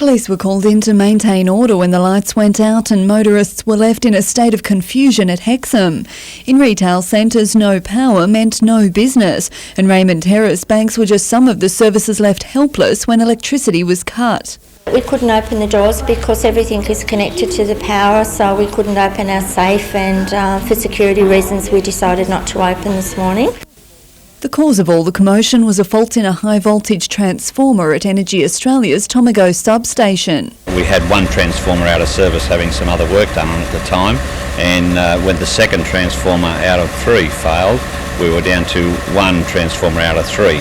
Police were called in to maintain order when the lights went out and motorists were left in a state of confusion at Hexham. In retail centres, no power meant no business, and Raymond Terrace banks were just some of the services left helpless when electricity was cut. We couldn't open the doors because everything is connected to the power, so we couldn't open our safe, and for security reasons we decided not to open this morning. The cause of all the commotion was a fault in a high-voltage transformer at Energy Australia's Tomago substation. We had one transformer out of service having some other work done on at the time, and when the second transformer out of 3 failed, we were down to 1 transformer out of 3.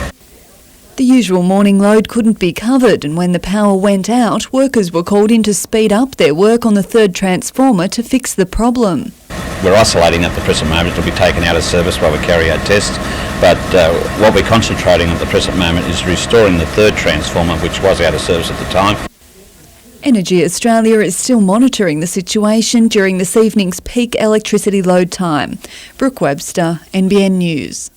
The usual morning load couldn't be covered, and when the power went out, workers were called in to speed up their work on the third transformer to fix the problem. We're isolating at the present moment. It'll be taken out of service while we carry out tests, but what we're concentrating on at the present moment is restoring the third transformer, which was out of service at the time. Energy Australia is still monitoring the situation during this evening's peak electricity load time. Brooke Webster, NBN News.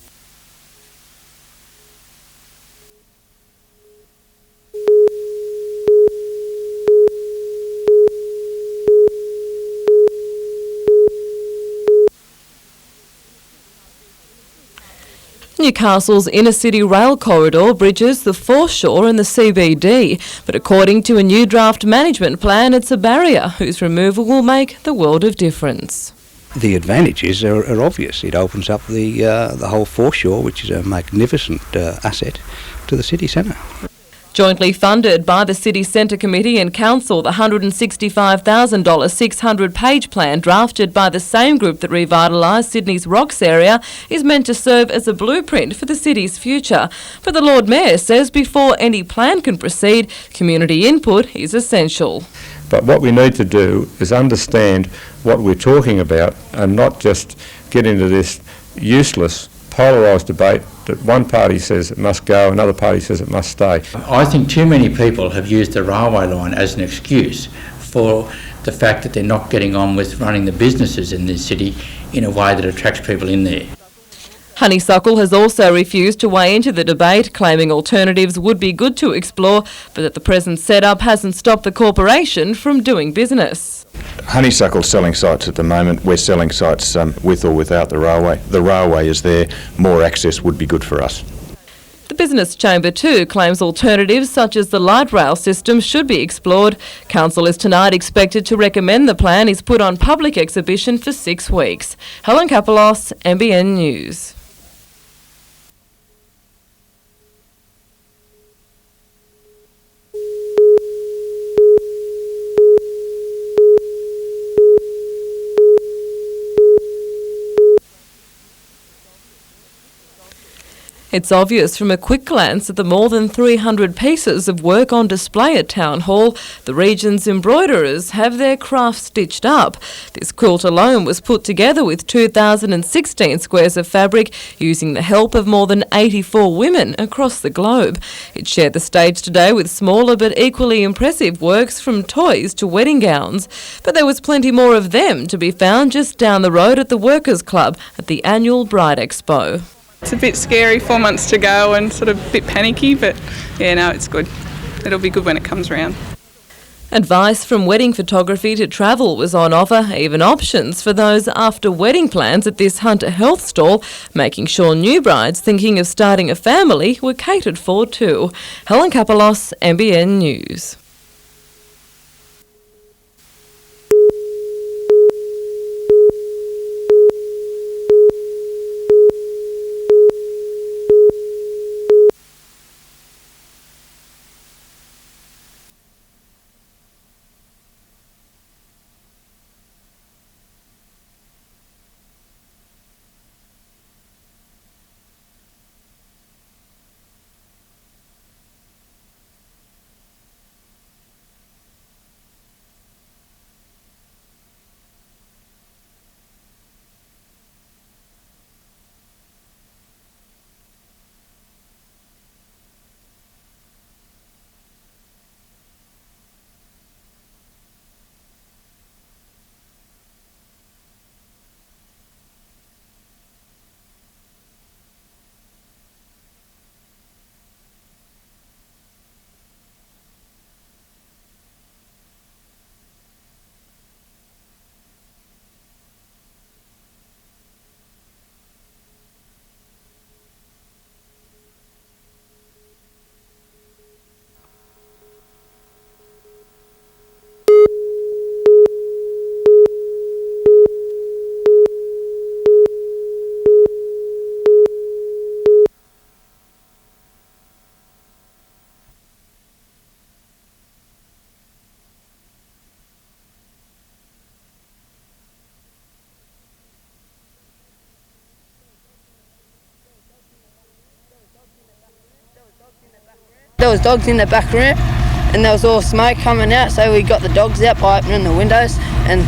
Newcastle's inner-city rail corridor bridges the foreshore and the CBD, but according to a new draft management plan, it's a barrier whose removal will make the world of difference. The advantages are obvious. It opens up the whole foreshore, which is a magnificent asset, to the city centre. Jointly funded by the City Centre Committee and Council, the $165,000 600-page plan drafted by the same group that revitalised Sydney's Rocks area is meant to serve as a blueprint for the city's future. But the Lord Mayor says before any plan can proceed, community input is essential. But what we need to do is understand what we're talking about and not just get into this useless polarised debate that one party says it must go, another party says it must stay. I think too many people have used the railway line as an excuse for the fact that they're not getting on with running the businesses in this city in a way that attracts people in there. Honeysuckle has also refused to weigh into the debate, claiming alternatives would be good to explore, but that the present setup hasn't stopped the corporation from doing business. Honeysuckle's selling sites at the moment. We're selling sites with or without the railway. The railway is there. More access would be good for us. The Business Chamber too claims alternatives such as the light rail system should be explored. Council is tonight expected to recommend the plan is put on public exhibition for 6 weeks. Helen Kapelos, NBN News. It's obvious from a quick glance at the more than 300 pieces of work on display at Town Hall, the region's embroiderers have their craft stitched up. This quilt alone was put together with 2,016 squares of fabric using the help of more than 84 women across the globe. It shared the stage today with smaller but equally impressive works from toys to wedding gowns. But there was plenty more of them to be found just down the road at the Workers' Club at the annual Bride Expo. It's a bit scary, 4 months to go and sort of a bit panicky, but yeah, no, it's good. It'll be good when it comes around. Advice from wedding photography to travel was on offer, even options for those after wedding plans at this Hunter Health stall, making sure new brides thinking of starting a family were catered for too. Helen Kapelos, NBN News. there was dogs in the back room, and there was all smoke coming out, so we got the dogs out by opening the windows, and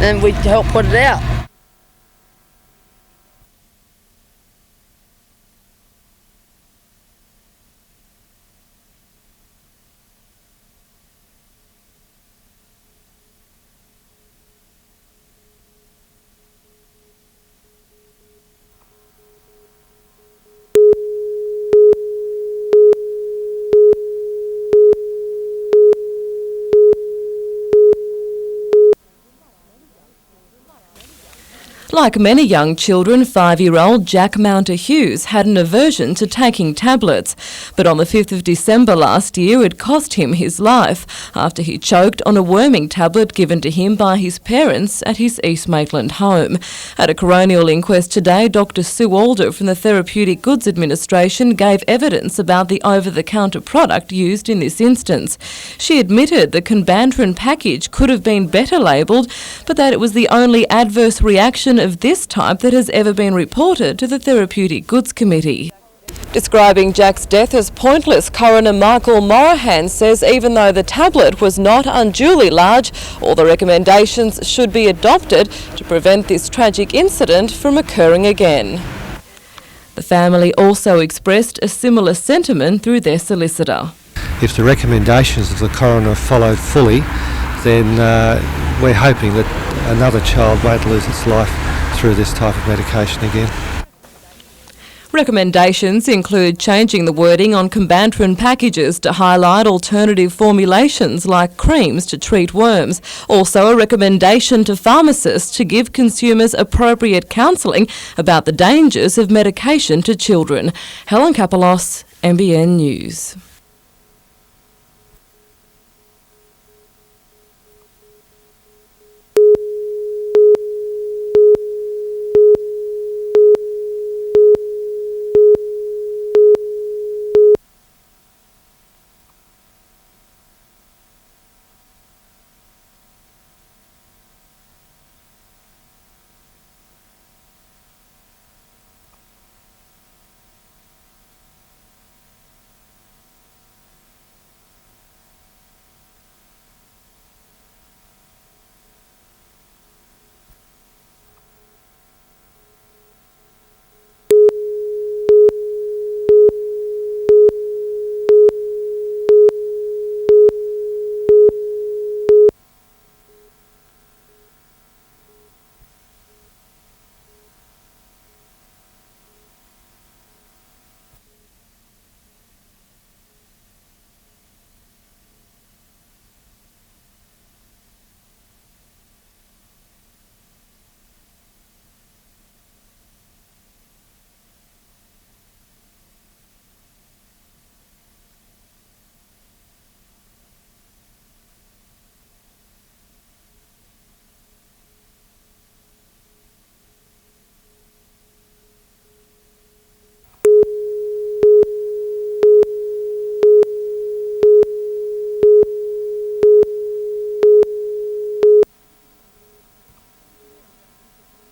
then we helped put it out. Like many young children, 5-year-old Jack Mounter Hughes had an aversion to taking tablets. But on the 5th of December last year, it cost him his life after he choked on a worming tablet given to him by his parents at his East Maitland home. At a coronial inquest today, Dr Sue Alder from the Therapeutic Goods Administration gave evidence about the over-the-counter product used in this instance. She admitted the Conbantrin package could have been better labelled, but that it was the only adverse reaction of this type that has ever been reported to the Therapeutic Goods Committee. Describing Jack's death as pointless, Coroner Michael Morahan says even though the tablet was not unduly large, all the recommendations should be adopted to prevent this tragic incident from occurring again. The family also expressed a similar sentiment through their solicitor. If the recommendations of the coroner followed fully, then we're hoping that another child won't lose its life through this type of medication again. Recommendations include changing the wording on Conbantrin packages to highlight alternative formulations like creams to treat worms. Also a recommendation to pharmacists to give consumers appropriate counselling about the dangers of medication to children. Helen Kapelos, NBN News.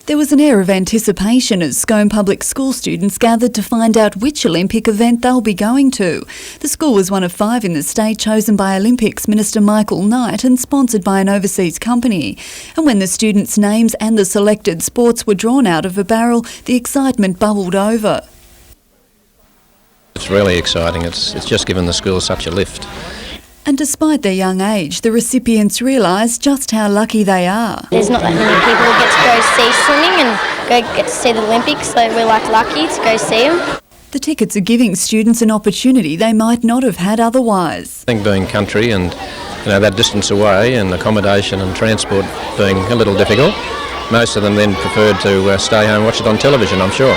There was an air of anticipation as Scone Public School students gathered to find out which Olympic event they'll be going to. The school was one of 5 in the state chosen by Olympics Minister Michael Knight and sponsored by an overseas company. And when the students' names and the selected sports were drawn out of a barrel, the excitement bubbled over. It's really exciting. It's just given the school such a lift. And despite their young age, the recipients realise just how lucky they are. There's not that many people who get to go see swimming and get to see the Olympics, so we're lucky to go see them. The tickets are giving students an opportunity they might not have had otherwise. I think being country and that distance away and accommodation and transport being a little difficult, most of them then preferred to stay home and watch it on television, I'm sure.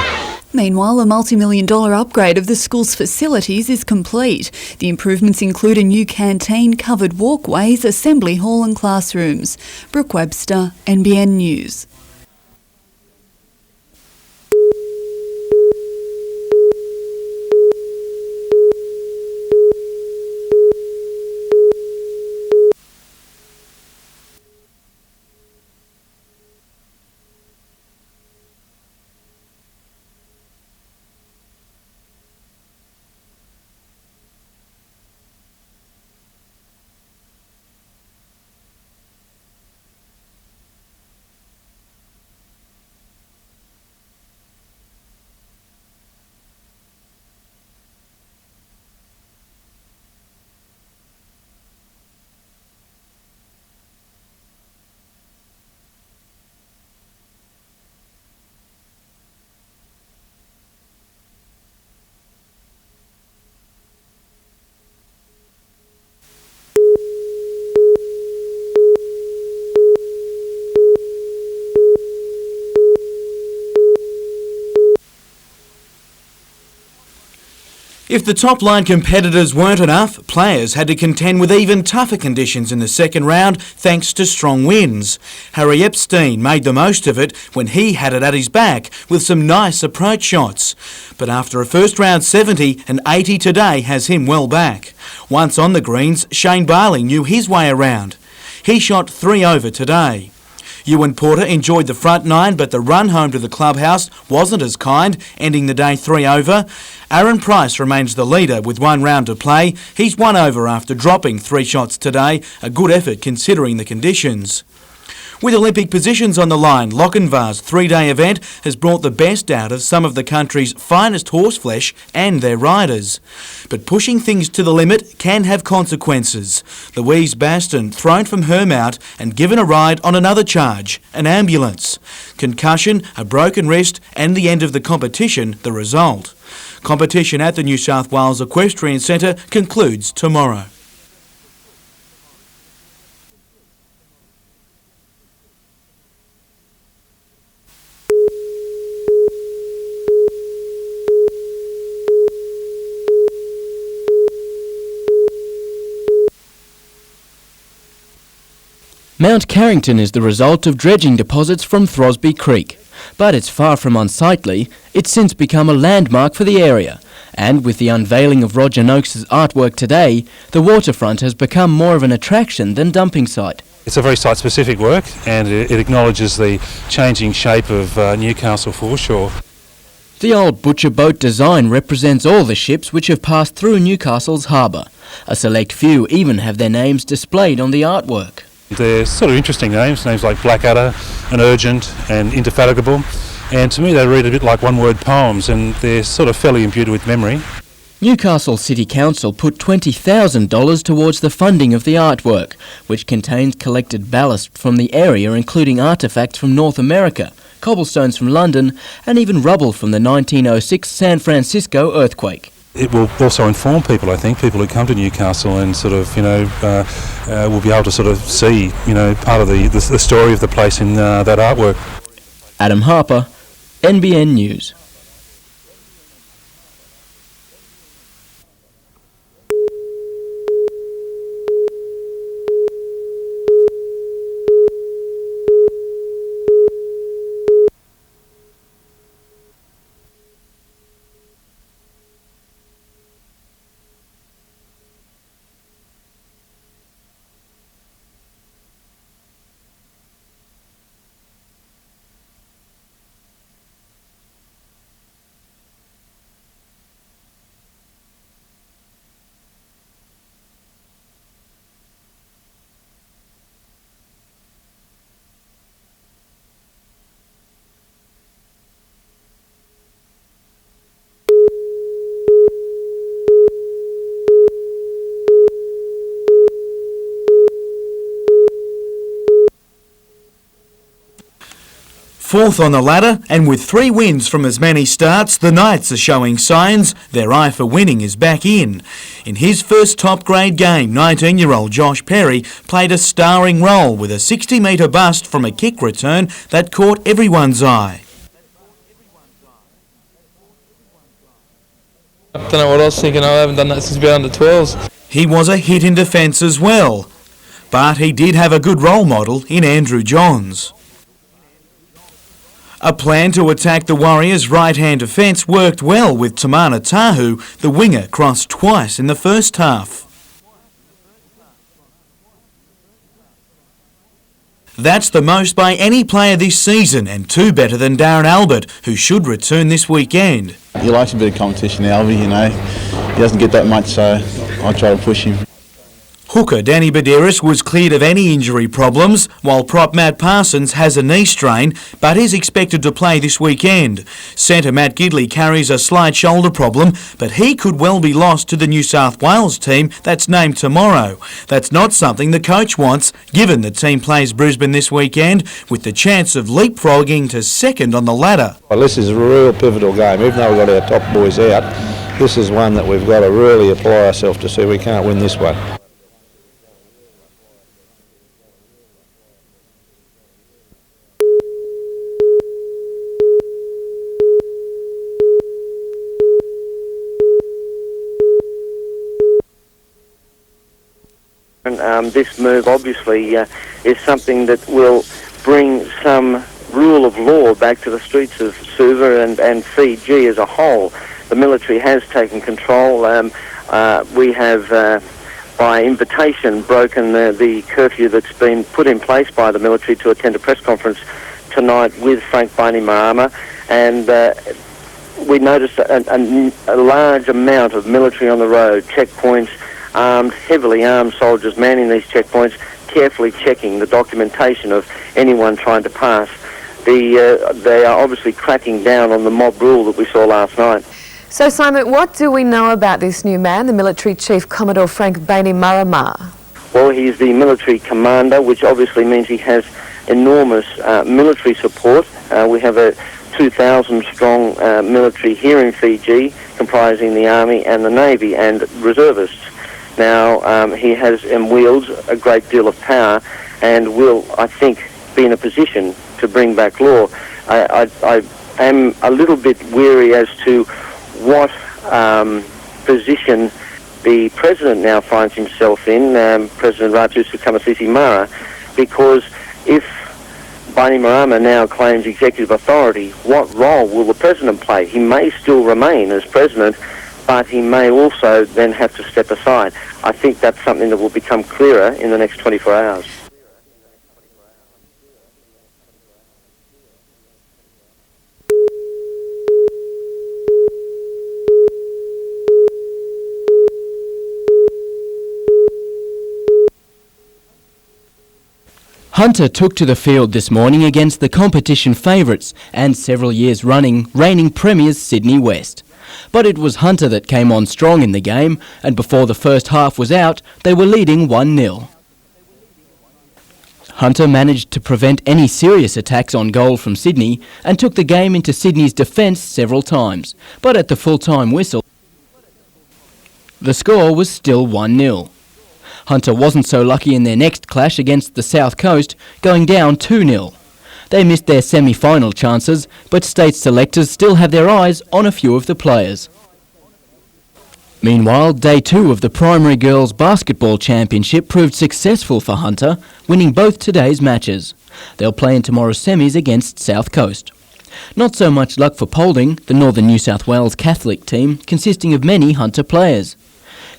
Meanwhile, a multi-million-dollar upgrade of the school's facilities is complete. The improvements include a new canteen, covered walkways, assembly hall and classrooms. Brooke Webster, NBN News. If the top-line competitors weren't enough, players had to contend with even tougher conditions in the second round thanks to strong winds. Harry Epstein made the most of it when he had it at his back with some nice approach shots. But after a first round 70, an 80 today has him well back. Once on the greens, Shane Barley knew his way around. He shot 3 over today. Ewan Porter enjoyed the front 9, but the run home to the clubhouse wasn't as kind, ending the day 3 over. Aaron Price remains the leader with 1 round to play. He's 1 over after dropping 3 shots today, a good effort considering the conditions. With Olympic positions on the line, Lochinvar's 3-day event has brought the best out of some of the country's finest horseflesh and their riders. But pushing things to the limit can have consequences. Louise Baston thrown from her mount and given a ride on another charge, an ambulance. Concussion, a broken wrist and the end of the competition the result. Competition at the New South Wales Equestrian Centre concludes tomorrow. Mount Carrington is the result of dredging deposits from Throsby Creek, but it's far from unsightly. It's since become a landmark for the area, and with the unveiling of Roger Noakes' artwork today, the waterfront has become more of an attraction than dumping site. It's a very site-specific work, and it acknowledges the changing shape of Newcastle foreshore. The old butcher boat design represents all the ships which have passed through Newcastle's harbour. A select few even have their names displayed on the artwork. They're sort of interesting names like Blackadder and Urgent and Indefatigable, and to me they read a bit like one-word poems, and they're sort of fairly imbued with memory. Newcastle City Council put $20,000 towards the funding of the artwork, which contains collected ballast from the area including artefacts from North America, cobblestones from London and even rubble from the 1906 San Francisco earthquake. It will also inform people, I think, people who come to Newcastle and sort of, will be able to sort of see, part of the story of the place in that artwork. Adam Harper, NBN News. Fourth on the ladder, and with 3 wins from as many starts, the Knights are showing signs their eye for winning is back in. In his first top-grade game, 19-year-old Josh Perry played a starring role with a 60-metre bust from a kick return that caught everyone's eye. I don't know what I was thinking. I haven't done that since being under 12s. He was a hit in defence as well, but he did have a good role model in Andrew Johns. A plan to attack the Warriors' right-hand defence worked well with Tamana Tahu. The winger crossed twice in the first half. That's the most by any player this season, and 2 better than Darren Albert, who should return this weekend. He likes a bit of competition, Albie, He doesn't get that much, so I try to push him. Hooker Danny Badiris was cleared of any injury problems, while prop Matt Parsons has a knee strain, but is expected to play this weekend. Centre Matt Gidley carries a slight shoulder problem, but he could well be lost to the New South Wales team that's named tomorrow. That's not something the coach wants, given the team plays Brisbane this weekend, with the chance of leapfrogging to second on the ladder. Well, this is a real pivotal game. Even though we've got our top boys out, this is one that we've got to really apply ourselves to see we can't win this one. this move obviously is something that will bring some rule of law back to the streets of Suva and Fiji as a whole. The military has taken control. We have, by invitation, broken the curfew that's been put in place by the military to attend a press conference tonight with Frank Bainimarama, and we noticed a large amount of military on the road, checkpoints, heavily armed soldiers manning these checkpoints, carefully checking the documentation of anyone trying to pass. They are obviously cracking down on the mob rule that we saw last night. So, Simon, what do we know about this new man, the military chief, Commodore Frank Bainimarama? Well, he's the military commander, which obviously means he has enormous military support. We have a 2,000-strong military here in Fiji, comprising the Army and the Navy and reservists. Now, he has and wields a great deal of power and will, I think, be in a position to bring back law. I am a little bit weary as to what position the President now finds himself in, President Ratu Sukamasisi Mara, because if Bainimarama now claims executive authority, what role will the President play? He may still remain as President, but he may also then have to step aside. I think that's something that will become clearer in the next 24 hours. Hunter took to the field this morning against the competition favourites and several years running reigning premiers Sydney West. But it was Hunter that came on strong in the game, and before the first half was out, they were leading 1-0. Hunter managed to prevent any serious attacks on goal from Sydney and took the game into Sydney's defence several times, but at the full-time whistle, the score was still 1-0. Hunter wasn't so lucky in their next clash against the South Coast, going down 2-0. They missed their semi-final chances, but state selectors still have their eyes on a few of the players. Meanwhile, day 2 of the Primary Girls Basketball Championship proved successful for Hunter, winning both today's matches. They'll play in tomorrow's semis against South Coast. Not so much luck for Paulding, the Northern New South Wales Catholic team, consisting of many Hunter players.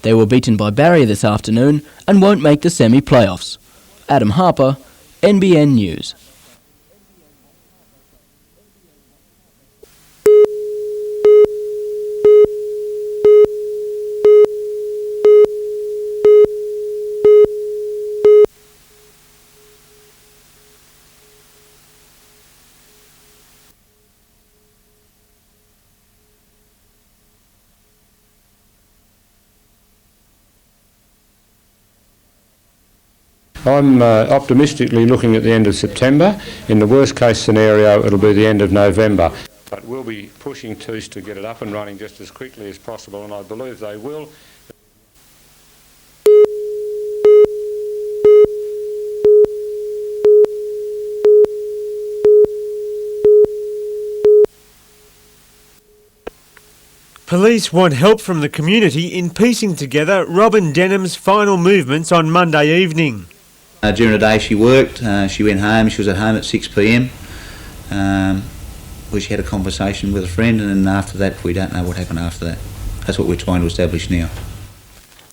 They were beaten by Barrier this afternoon and won't make the semi-playoffs. Adam Harper, NBN News. I'm optimistically looking at the end of September. In the worst case scenario, it'll be the end of November. But we'll be pushing TOOS to get it up and running just as quickly as possible, and I believe they will. Police want help from the community in piecing together Robin Denham's final movements on Monday evening. During the day she worked, she went home, she was at home at 6 p.m, where she had a conversation with a friend, and then after that we don't know what happened after that. That's what we're trying to establish now.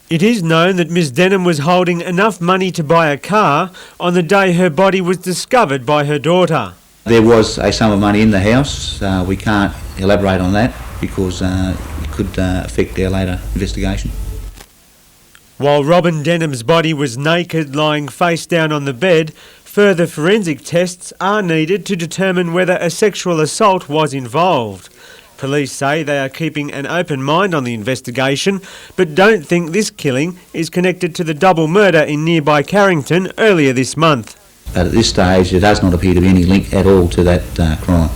It is known that Ms Denham was holding enough money to buy a car on the day her body was discovered by her daughter. There was a sum of money in the house. We can't elaborate on that because it could affect our later investigation. While Robin Denham's body was naked, lying face down on the bed, further forensic tests are needed to determine whether a sexual assault was involved. Police say they are keeping an open mind on the investigation, but don't think this killing is connected to the double murder in nearby Carrington earlier this month. But at this stage, there does not appear to be any link at all to that crime.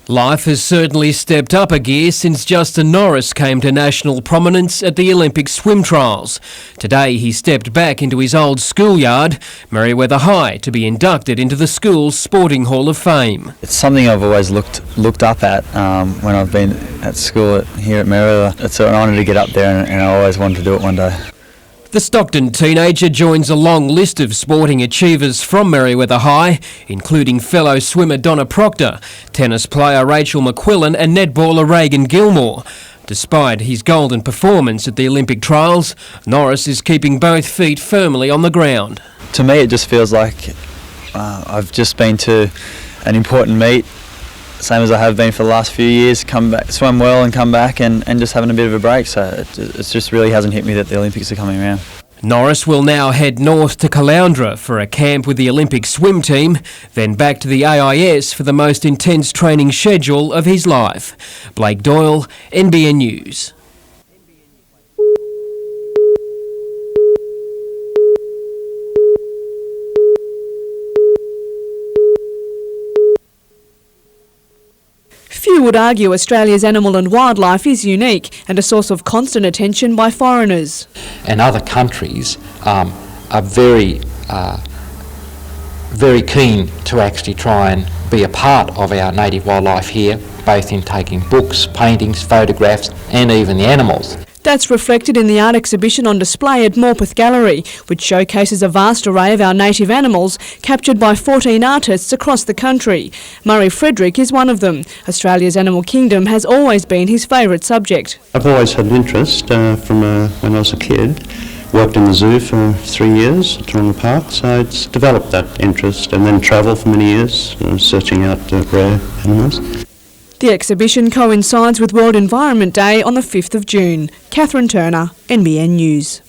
Life has certainly stepped up a gear since Justin Norris came to national prominence at the Olympic swim trials. Today he stepped back into his old schoolyard, Merewether High, to be inducted into the school's Sporting Hall of Fame. It's something I've always looked up at when I've been at school here at Merewether. It's an honour to get up there and I always wanted to do it one day. The Stockton teenager joins a long list of sporting achievers from Merewether High, including fellow swimmer Donna Proctor, tennis player Rachel McQuillan and netballer Reagan Gilmore. Despite his golden performance at the Olympic trials, Norris is keeping both feet firmly on the ground. To me it just feels like I've just been to an important meet, same as I have been for the last few years, come back, swim well and come back and just having a bit of a break, so it just really hasn't hit me that the Olympics are coming around. Norris will now head north to Caloundra for a camp with the Olympic swim team, then back to the AIS for the most intense training schedule of his life. Blake Doyle, NBN News. Few would argue Australia's animal and wildlife is unique and a source of constant attention by foreigners. And other countries are very keen to actually try and be a part of our native wildlife here, both in taking books, paintings, photographs and even the animals. That's reflected in the art exhibition on display at Morpeth Gallery, which showcases a vast array of our native animals captured by 14 artists across the country. Murray Frederick is one of them. Australia's animal kingdom has always been his favourite subject. I've always had an interest from when I was a kid. Worked in the zoo for 3 years at Taronga Park, so it's developed that interest, and then travelled for many years, searching out rare animals. The exhibition coincides with World Environment Day on the 5th of June. Catherine Turner, NBN News.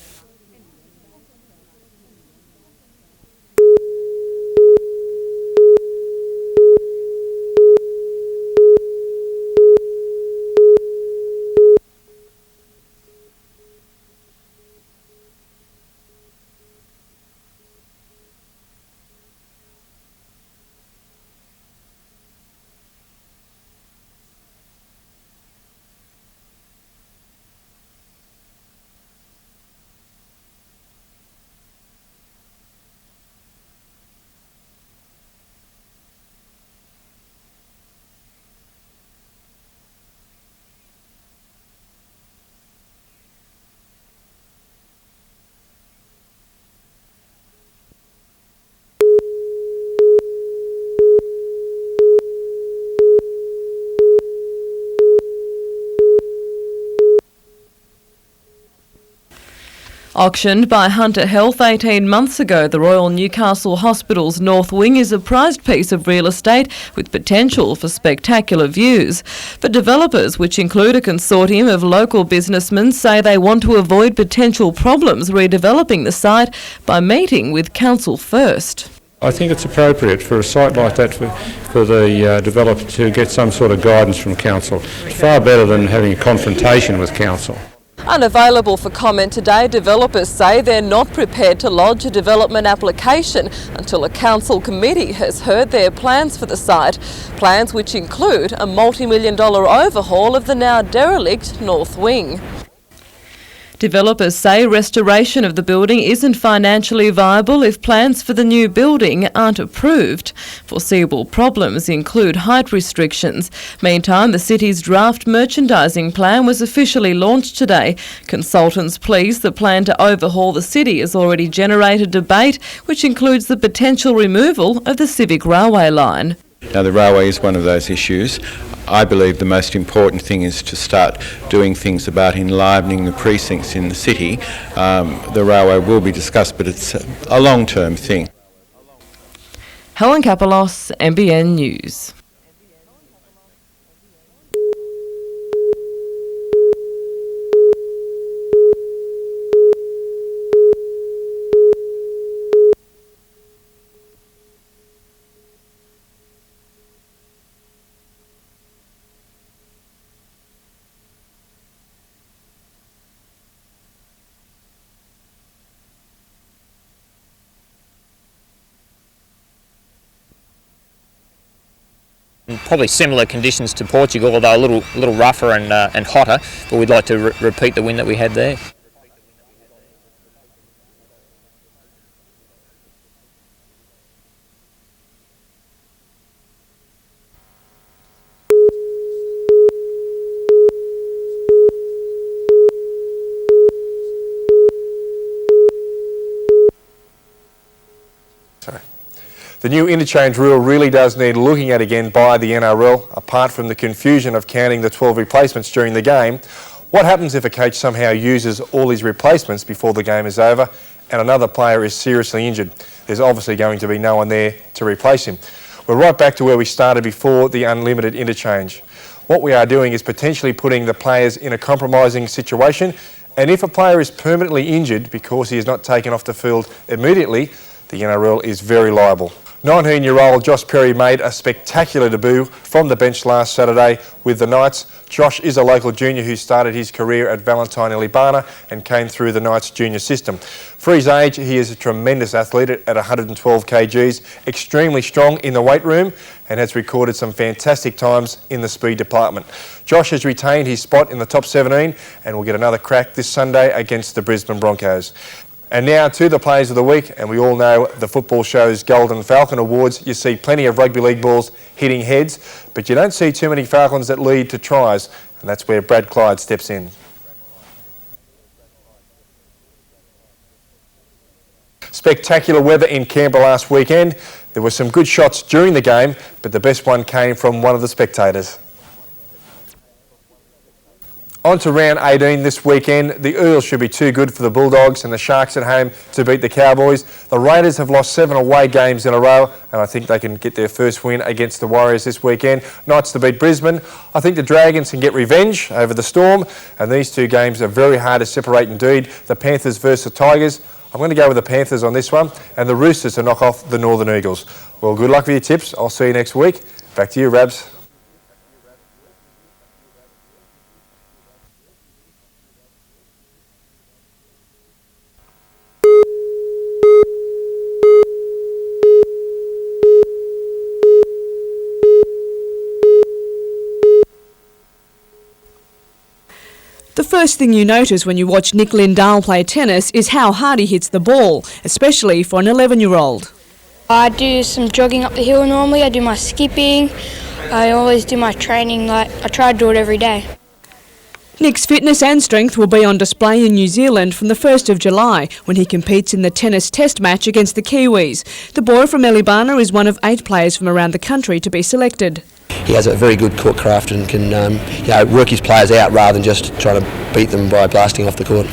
Auctioned by Hunter Health 18 months ago, the Royal Newcastle Hospital's North Wing is a prized piece of real estate with potential for spectacular views. But developers, which include a consortium of local businessmen, say they want to avoid potential problems redeveloping the site by meeting with council first. I think it's appropriate for a site like that for the developer to get some sort of guidance from council. It's far better than having a confrontation with council. Unavailable for comment today, developers say they're not prepared to lodge a development application until a council committee has heard their plans for the site. Plans which include a multi-million-dollar overhaul of the now derelict North Wing. Developers say restoration of the building isn't financially viable if plans for the new building aren't approved. Foreseeable problems include height restrictions. Meantime, the city's draft merchandising plan was officially launched today. Consultants pleased the plan to overhaul the city has already generated debate, which includes the potential removal of the Civic Railway line. Now, the railway is one of those issues. I believe the most important thing is to start doing things about enlivening the precincts in the city. The railway will be discussed, but it's a long-term thing. Helen Kapelos, NBN News. probably similar conditions to Portugal, although a little rougher and hotter, but we'd like to repeat the win that we had there. The new interchange rule really does need looking at again by the NRL. Apart from the confusion of counting the 12 replacements during the game, what happens if a coach somehow uses all his replacements before the game is over and another player is seriously injured? There's obviously going to be no one there to replace him. We're right back to where we started before the unlimited interchange. What we are doing is potentially putting the players in a compromising situation, and if a player is permanently injured because he is not taken off the field immediately, the NRL is very liable. 19-year-old Josh Perry made a spectacular debut from the bench last Saturday with the Knights. Josh is a local junior who started his career at Valentine Ilibana and came through the Knights junior system. For his age, he is a tremendous athlete at 112 kgs, extremely strong in the weight room and has recorded some fantastic times in the speed department. Josh has retained his spot in the top 17 and will get another crack this Sunday against the Brisbane Broncos. And now to the Players of the Week, and we all know the football show's Golden Falcon Awards. You see plenty of rugby league balls hitting heads, but you don't see too many Falcons that lead to tries, and that's where Brad Clyde steps in. Spectacular weather in Canberra last weekend. There were some good shots during the game, but the best one came from one of the spectators. On to round 18 this weekend. The Eels should be too good for the Bulldogs and the Sharks at home to beat the Cowboys. The Raiders have lost 7 away games in a row and I think they can get their first win against the Warriors this weekend. Knights to beat Brisbane. I think the Dragons can get revenge over the Storm, and these two games are very hard to separate indeed. The Panthers versus the Tigers. I'm going to go with the Panthers on this one, and the Roosters to knock off the Northern Eagles. Well, good luck with your tips. I'll see you next week. Back to you, Rabs. The first thing you notice when you watch Nick Lindahl play tennis is how hard he hits the ball, especially for an 11-year-old. I do some jogging up the hill normally, I do my skipping, I always do my training, I try to do it every day. Nick's fitness and strength will be on display in New Zealand from the 1st of July when he competes in the tennis test match against the Kiwis. The boy from Ilibana is one of 8 players from around the country to be selected. He has a very good court craft and can work his players out rather than just trying to beat them by blasting off the court.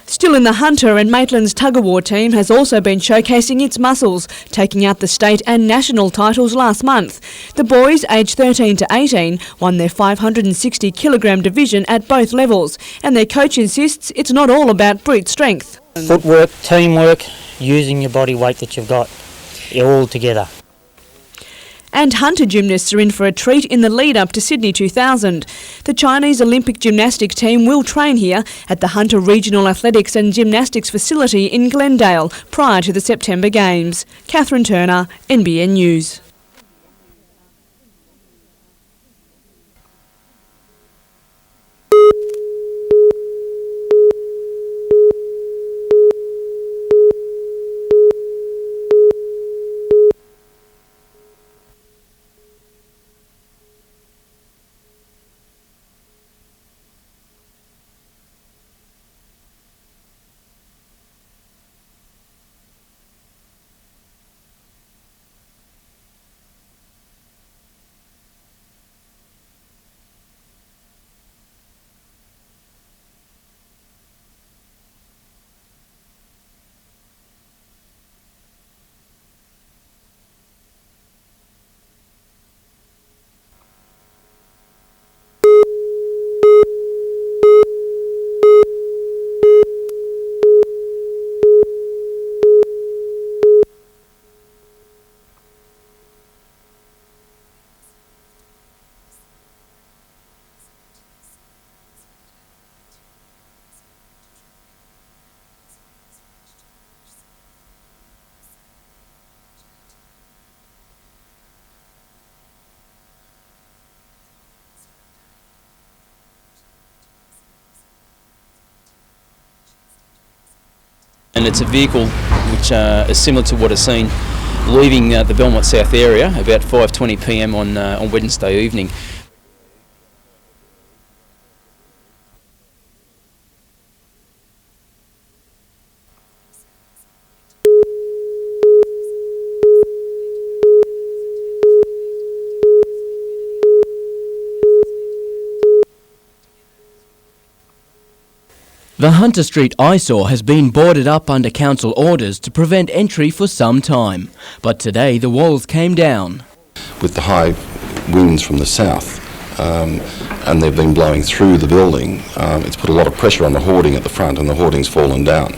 Still in the Hunter and Maitland's tug-of-war team has also been showcasing its muscles, taking out the state and national titles last month. The boys, aged 13 to 18, won their 560 kilogram division at both levels, and their coach insists it's not all about brute strength. Footwork, teamwork, using your body weight that you've got, all together. And Hunter gymnasts are in for a treat in the lead-up to Sydney 2000. The Chinese Olympic gymnastic team will train here at the Hunter Regional Athletics and Gymnastics Facility in Glendale prior to the September Games. Catherine Turner, NBN News. And it's a vehicle which is similar to what is seen leaving the Belmont South area about 5:20 p.m. on Wednesday evening. The Hunter Street eyesore has been boarded up under council orders to prevent entry for some time, but today the walls came down. With the high winds from the south and they've been blowing through the building, it's put a lot of pressure on the hoarding at the front and the hoarding's fallen down.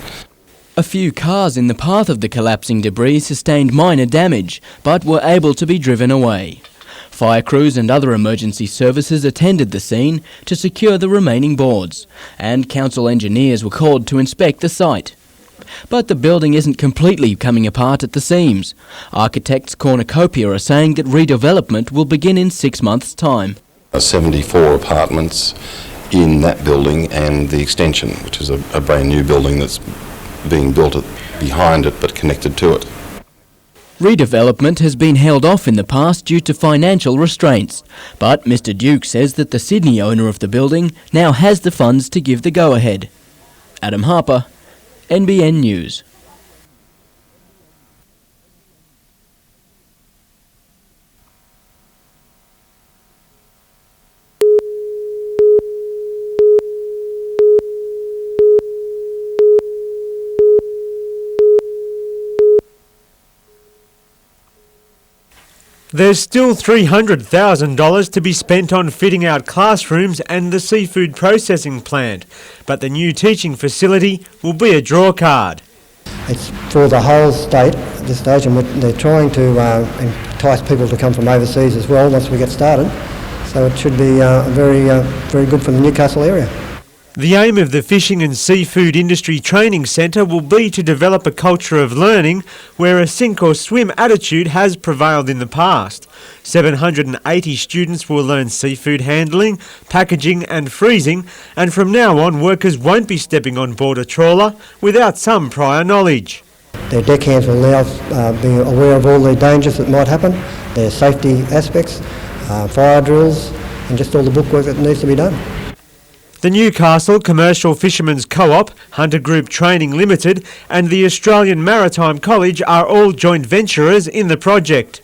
A few cars in the path of the collapsing debris sustained minor damage, but were able to be driven away. Fire crews and other emergency services attended the scene to secure the remaining boards, and council engineers were called to inspect the site. But the building isn't completely coming apart at the seams. Architects Cornucopia are saying that redevelopment will begin in 6 months' time. 74 apartments in that building and the extension, which is a brand new building that's being built behind it but connected to it. Redevelopment has been held off in the past due to financial restraints, but Mr Duke says that the Sydney owner of the building now has the funds to give the go-ahead. Adam Harper, NBN News. There's still $300,000 to be spent on fitting out classrooms and the seafood processing plant, but the new teaching facility will be a draw card. It's for the whole state at this stage, and they're trying to entice people to come from overseas as well once we get started. So it should be very good for the Newcastle area. The aim of the Fishing and Seafood Industry Training Centre will be to develop a culture of learning where a sink or swim attitude has prevailed in the past. 780 students will learn seafood handling, packaging and freezing, and from now on workers won't be stepping on board a trawler without some prior knowledge. Their deckhands will now be aware of all the dangers that might happen, their safety aspects, fire drills, and just all the bookwork that needs to be done. The Newcastle Commercial Fishermen's Co-op, Hunter Group Training Limited and the Australian Maritime College are all joint venturers in the project.